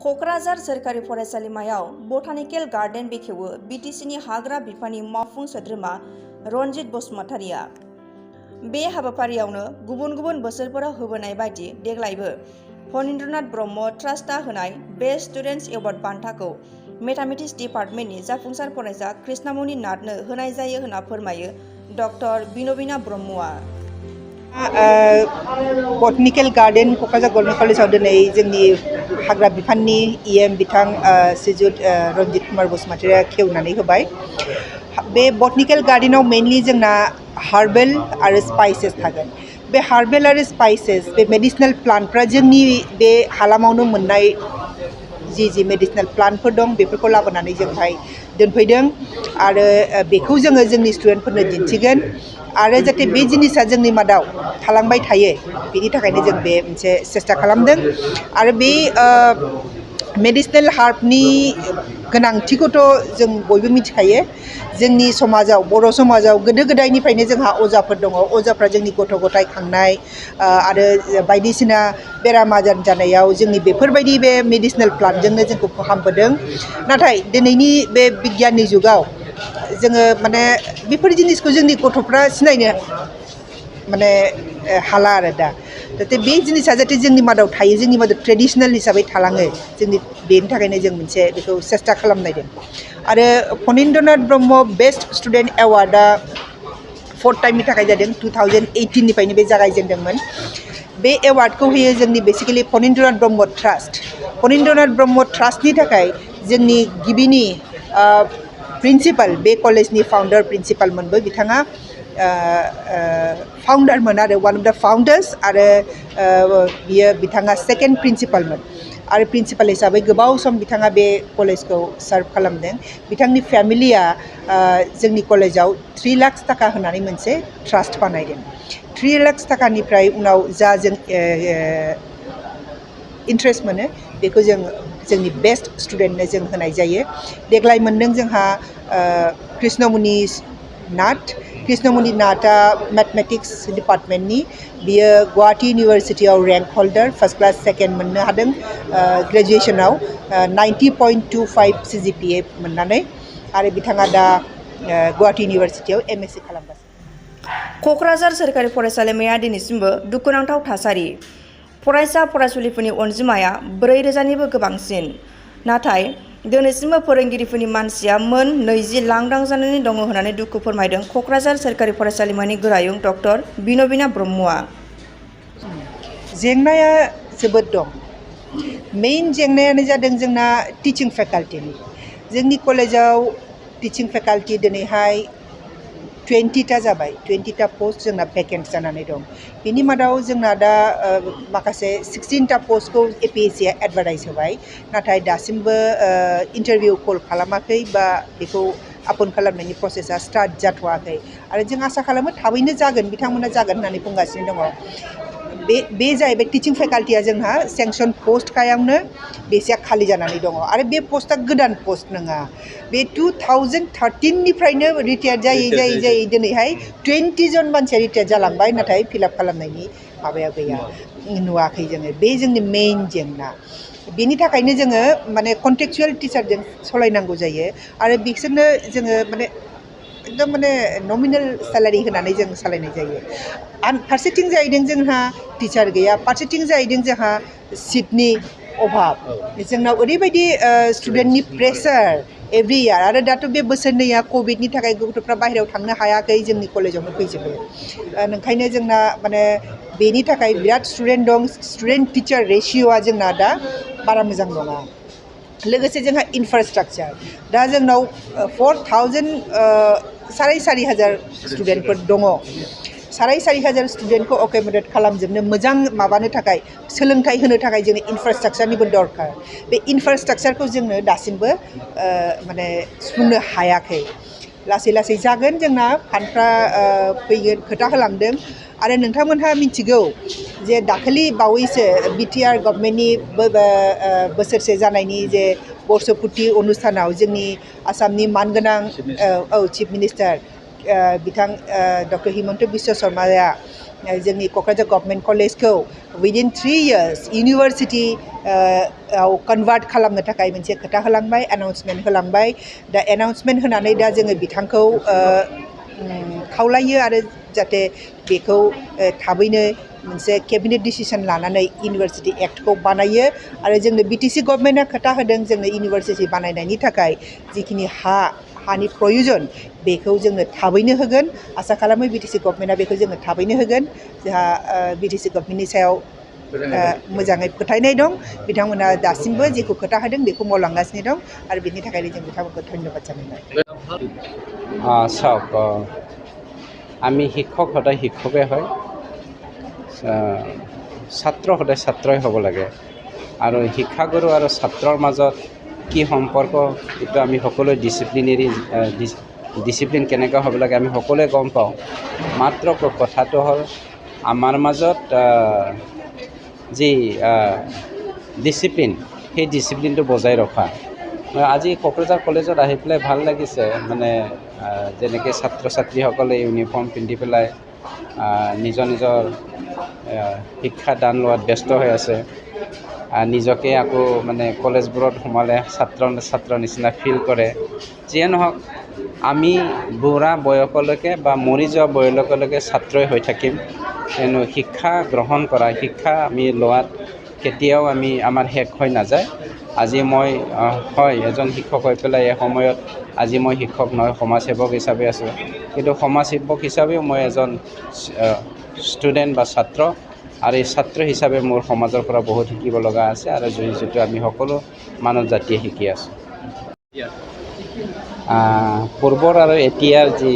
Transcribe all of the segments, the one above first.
कक्राझार सोरखारि फरायसालिमायाव botanical garden बेखेवो बिटिसिनि हाग्रा बिफाननि मावफुं सोद्रोमा रनजित बसुमतारिया। बे हाबाफारियावनो गुबुन गुबुन बोसोरफोराव होबोनाय बायदि देग्लायबो फणीन्द्रनाथ ब्रह्म ट्रास्टआ होनाय बेस्ट स्टुडेन्ट्स एवार्ड बान्थाखौ मेथामेटिक्स डिपार्टमेन्टनि जाफुंसार फरायसा कृष्णमणि नाथनो होनाय जायो होनना फोरमायो डक्टर बिनबिना ब्रह्मआ। बटनिकल गार्डेन कक्राझार गभर्नमेंट कलेजाव दिनै जोंनि हाग्रा बिफाननि EM बिथां श्रीजुत रनजित कुमार बसुमतारिया खेवनानै होबाय। बे बटनिकल गार्डेनाव मेनलि जोंना हार्बेल आरो स्पाइसेस थागोन। बे हार्बेल आरो स्पाइसेस बे मेडिसिनेल प्लान्टफ्रा जोंनि बे हालामावनो मोननाय जि मेडिसिनेल प्लान्टफोर दं बेफोरखौ लाबोनानै जोंहाय दोनफैदों आरो बेखौ जोङो जोंनि स्टुडेन्टफोरनो दिन्थिगोन आरो जाहाथे बे जिनिसा जोंनि मादाव थालांबाय थायो बेनि थाखायनो जों बे मोनसे सेस्था खालामदों आरो बे मेडिसिनेल हार्बनि गोनांथिखौथ' जों बयबो मिथिखायो। जोंनि समाजाव बर' समाजाव गोदो गोदायनिफ्रायनो जोंहा अजाफोर दङ। अजाफ्रा जोंनि गथ' गथाय खांनाय आरो बायदिसिना बेराम आजार जानायाव जोंनि बेफोरबायदि बे मेडिसिनेल प्लान्टजोंनो जोंखौ फाहामबोदों। नाथाय दिनैनि बे बिगियाननि जुगाव जोङो माने बेफोर जिनिसखौ जोंनि गथ'फ्रा सिनायनो माने हाला आरो दा जाहाथे बे जिनिसा जाहाथे जोंनि मादाव थायो, जोंनि मादाव ट्रेडिशनेल हिसाबै थालाङो, जोंनि बेनि थाखायनो जों मोनसे बेखौ सेस्था खालामनायदों। आरो फणीन्द्रनाथ ब्रह्म बेस्ट स्टुडेन्ट एवार्डआ 4th टाइमनि थाखाय जादों। 2018 निफ्रायनो बे जागायजेनदोंमोन। बे एवार्डखौ होयो जोंनि बेसिकेलि फणीन्द्रनाथ ब्रह्म ट्रास्ट। फणीन्द्रनाथ ब्रह्म ट्रास्टनि थाखाय जोंनि गिबिनि प्रिन्सिपाल, बे कलेजनि फाउन्डार प्रिन्सिपालमोनबो बिथाङा फाउन्डारमोन आरो वान अफ द फाउन्डार्स आरो बिथाङा सेकेन्ड प्रिन्सिपालमोन आरो प्रिन्सिपाल हिसाबै गोबाव सम बिथाङा बे कलेजखौ सार्भ खालामदों। बिथांनि फेमिलिया जोंनि कलेजाव 3 लाख थाखा होनानै मोनसे ट्रास्ट बानायदों। 3 लाख थाखानिफ्राय उनाव जा जों इन्ट्रेस्ट मोनो बेखौ जों जोंनि बेस्ट स्टुडेन्टनो जों होनाय जायो। देग्लाय मोनदों जोंहा कृष्णमणि नाथ। कृष्णमणि नाथआ मेथमेटिक्स डिपार्टमेन्टनि, बियो गुवाहाटी इउनिभारसिटियाव rank holder, first class second मोननो हादों ग्रेजुएसनाव 90.25 CGPA मोननानै आरो बिथाङा दा गुवाहाटी इउनिभारसिटियाव MSc खालामगासिनो। कक्राझार सोरखारि फरायसालिमाया दिनैसिमबो दुखुनांथाव थासारि। फरायसा फरायसुलिफोरनि अनजिमाया 4,000निबो गोबांसिन। नाथाय दिनैसिमबो फोरोंगिरिफोरनि मानसिया मोन 20 लांदां जानानै दङ होननानै दुखु फोरमायदों कक्राझार सोरखारि फरायसालिमानि गोरायुं डक्टर बिनबिना ब्रह्मआ। जेंनाया जोबोद दं। मेइन जेंनायानो जादों जोंना टिचिं फेकाल्टिनि। जोंनि कलेजाव टिचिं फेकाल्टि दिनैहाय 20टा जाबाय। 20टा पस्ट जोंना भेकेन्ट जानानै दं। बेनि मादाव जोंना दा माखासे 16टा पस्टखौ APSCआ एडभार्टाइज होबाय, नाथाय दासिमबो इन्टारभिउ कल खालामाखै बा बेखौ आपन खालामनायनि प्रसेसा स्टार्ट जाथ'वाखै आरो जों आसा खालामो थाबैनो जागोन, बिथांमोना जागोन होननानै बुंगासिनो दङ। बे जाहैबाय टिचिं फेकाल्टिया जोंहा सेंसन पस्टखायावनो बेसेया खालि जानानै दङ आरो बे पस्टआ गोदान पस्ट नङा। बे 2013 निफ्रायनो रिटायार जायै दिनैहाय 20 जन मानसिया रिटायार जालांबाय, नाथाय फिलआप खालामनायनि माबाया गैया, नुवाखै जोङो। बे जोंनि मेइन जेंना। बेनि थाखायनो जोङो माने कन्ट्रेक्चुवेल टिचारजों सालायनांगौ जायो आरो बिसोरनो जोङो माने एकदम माने नमिनेल सेलारि होनानै जों सालायनाय जायो। फारसेथिं जाहैदों जोंहा टिचार गैया, फारसेथिं जाहैदों जोंहा सिटनि अभाब। जोंनाव ओरैबायदि स्टुडेन्टनि प्रेसार एभ्रि इयार आरो दाथ' बे बोसोरनैया कभिडनि थाखाय गथ'फ्रा बाहेरायाव थांनो हायाखै, जोंनि कलेजावनो फैजोबो। ओंखायनो जोंना माने बेनि थाखाय बिराद स्टुडेन्ट दं। स्टुडेन्ट टिचार रेशिय'आ जोंना दा बारा मोजां नङा। लोगोसे जोंहा इनफ्रास्ट्राक्चार, दा जोंनाव 4,000 स्टुडेन्टफोर दङ। 4,500 स्टुडेन्टखौ अकेमडेट खालामजोबनो मोजां माबानो थाखाय, सोलोंथाइ होनो थाखाय जोंनो इनफ्रास्ट्राक्चारनिबो दरकार। बे इनफ्रास्ट्राक्चारखौ जोंनो दासिमबो माने सुफुंनो हायाखै। लासै लासै जागोन, जोंना फान्डफ्रा फैगोन खोथा होलांदों आरो नोंथांमोनहा मिथिगौ जे दाखालि बावैसो BTR गभर्नमेन्टनि बोसोरसे जानायनि जे बर्षपुर्ति अनुस्थानाव जोंनि आसामनि मानगोनां चिफ मिनिस्टार बिथां डक्टर हिमन्त बिश्व शर्माया जोंनि क'क्राझार गभर्नमेन्ट कलेजखौ विदिन 3 years इउनिभार्सिटि आव कन्भार्ट खालामनो थाखाय मोनसे खोथा होलांबाय एनाउन्समेन्ट होलांबाय दा एनाउन्समेन्ट होनानै दा जोङो बिथांखौ खावलायो आरो जाहाथे बेखौ थाबैनो मोनसे केबिनेट डिसिसन लानानै इउनिभार्सिटि एक्टखौ बानायो आरो जोंनो बिटिसि गभर्नमेन्टआ खोथा होदों जोंनो इउनिभार्सिटि बानायनायनि थाखाय जिखिनि हानि प्रयोजन बेखौ जोंनो थाबैनो होगोन आसा खालामो बिटिसि गभर्नमेन्टआ बेखौ जोंनो थाबैनो होगोन जोंहा बिटिसि गभर्नमेन्टनि सायाव मोजाङै फोथायनाय दं बिथांमोना दासिमबो जेखौ खोथा होदों बेखौ मावलांगासिनो दं आरो बेनि थाखायनो जों बिथांमोनखौ धन्यबाद जानाय চাওক আমি শিক্ষক সদায় শিক্ষকে হয় ছাত্ৰ সদায় ছাত্ৰই হ'ব লাগে আৰু শিক্ষাগুৰু আৰু ছাত্ৰৰ মাজত কি সম্পৰ্ক এইটো আমি সকলোৱে ডিচিপ্লিন কেনেকৈ হ'ব লাগে আমি সকলোৱে গম পাওঁ মাত্ৰ কথাটো হ'ল আমাৰ মাজত যি ডিচিপ্লিন সেই ডিচিপ্লিনটো বজাই ৰখা আজি কোকৰাঝাৰ কলেজত আহি পেলাই ভাল লাগিছে মানে যেনেকৈ ছাত্ৰ ছাত্ৰীসকলে ইউনিফৰ্ম পিন্ধি পেলাই নিজৰ নিজৰ শিক্ষা দান লোৱাত ব্যস্ত হৈ আছে নিজকে আকৌ মানে কলেজবোৰত সোমালে ছাত্ৰ নিচিনা ফিল কৰে যিয়ে নহওক আমি বুঢ়া বয়সলৈকে বা মৰি যোৱা বয়সলৈকে ছাত্ৰই হৈ থাকিম কিয়নো শিক্ষা গ্ৰহণ কৰা শিক্ষা আমি লোৱাত কেতিয়াও আমাৰ শেষ হৈ নাযায় আজি মই হয় এজন শিক্ষক হৈ পেলাই এই সময়ত আজি মই শিক্ষক নহয় সমাজসেৱক হিচাপে আছোঁ কিন্তু সমাজসেৱক হিচাপেও মই এজন ষ্টুডেণ্ট বা ছাত্ৰ আৰু এই ছাত্ৰ হিচাপে মোৰ সমাজৰ পৰা বহুত শিকিব লগা আছে আৰু যিটো আমি সকলো মানৱ জাতিয়ে শিকি আছোঁ পূৰ্বৰ আৰু এতিয়াৰ যি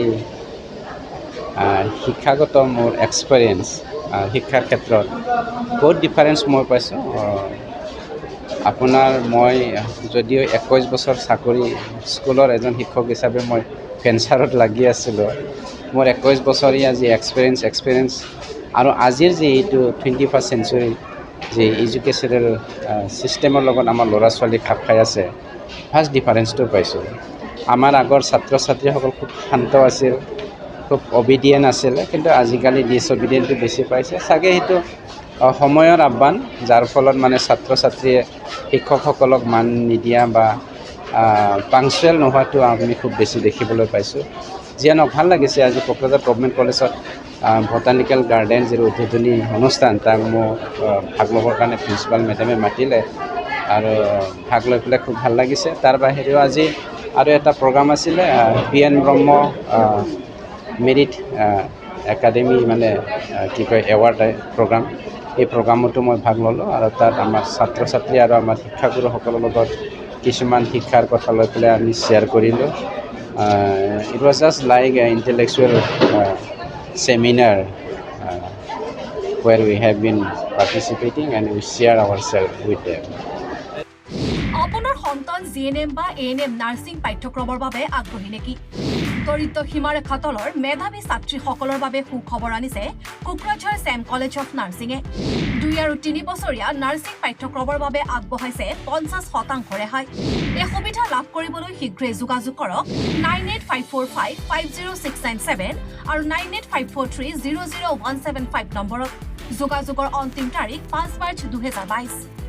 শিক্ষাগত মোৰ এক্সপিৰিয়েঞ্চ শিক্ষাৰ ক্ষেত্ৰত বহুত ডিফাৰেঞ্চ মই পাইছোঁ আপোনাৰ মই যদিও 21 বছৰ চাকৰি স্কুলৰ এজন শিক্ষক হিচাপে মই ভেঞ্চাৰত লাগি আছিলোঁ মোৰ 21 বছৰীয়া যি এক্সপিৰিয়েঞ্চ আৰু আজিৰ যি এইটো 21st century যি এডুকেশ্যনেল ছিষ্টেমৰ লগত আমাৰ ল'ৰা ছোৱালী খাপ খাই আছে ফাৰ্ষ্ট ডিফাৰেঞ্চটো পাইছোঁ আমাৰ আগৰ ছাত্ৰ ছাত্ৰীসকল খুব শান্ত আছিল খুব অবিডিয়েণ্ট আছিলে কিন্তু আজিকালি ডিছঅবিডিয়েণ্টটো বেছি পাইছে চাগে সেইটো সময়ৰ আহ্বান যাৰ ফলত মানে ছাত্ৰ ছাত্ৰীয়ে শিক্ষকসকলক মান নিদিয়া বা পাংচুৱেল নোহোৱাটো আমি খুব বেছি দেখিবলৈ পাইছোঁ যিয়ে নহওক ভাল লাগিছে আজি কোকৰাঝাৰ গভৰ্ণমেণ্ট কলেজত বটানিকেল গাৰ্ডেন যি উদ্বোধনী অনুষ্ঠান তাক মোক ভাগ ল'বৰ কাৰণে প্ৰিন্সিপাল মেডামে মাতিলে আৰু ভাগ লৈ পেলাই খুব ভাল লাগিছে তাৰ বাহিৰেও আজি আৰু এটা প্ৰগ্ৰাম আছিলে BN ব্ৰহ্ম মেৰিট একাডেমি মানে কি কয় এৱাৰ্ড প্ৰগ্ৰাম এই প্ৰগ্ৰামতো মই ভাগ ল'লোঁ আৰু তাত আমাৰ ছাত্ৰ ছাত্ৰী আৰু আমাৰ শিক্ষাগুৰুসকলৰ লগত কিছুমান শিক্ষাৰ কথা লৈ পেলাই আমি শ্বেয়াৰ কৰিলোঁ it was just like intellectual seminar where we have been participating and we share ourselves with them. আপোনাৰ সন্তান GNM বা ANM নাৰ্ছিং পাঠ্যক্ৰমৰ বাবে আগ্ৰহী নেকি দৰিদ্ৰ সীমাৰেখা তলৰ মেধাৱী ছাত্ৰীসকলৰ বাবে সুখবৰ আনিছে কোকৰাঝাৰ ছেম কলেজ অফ নাৰ্ছিঙে 2 আৰু 3 বছৰীয়া নাৰ্ছিং পাঠ্যক্ৰমৰ বাবে আগবঢ়াইছে 50% ৰেহাই এই সুবিধা লাভ কৰিবলৈ শীঘ্ৰেই যোগাযোগ কৰক 9854550697 আৰু 9854300175 নম্বৰত যোগাযোগৰ অন্তিম তাৰিখ 5 মাৰ্চ 2022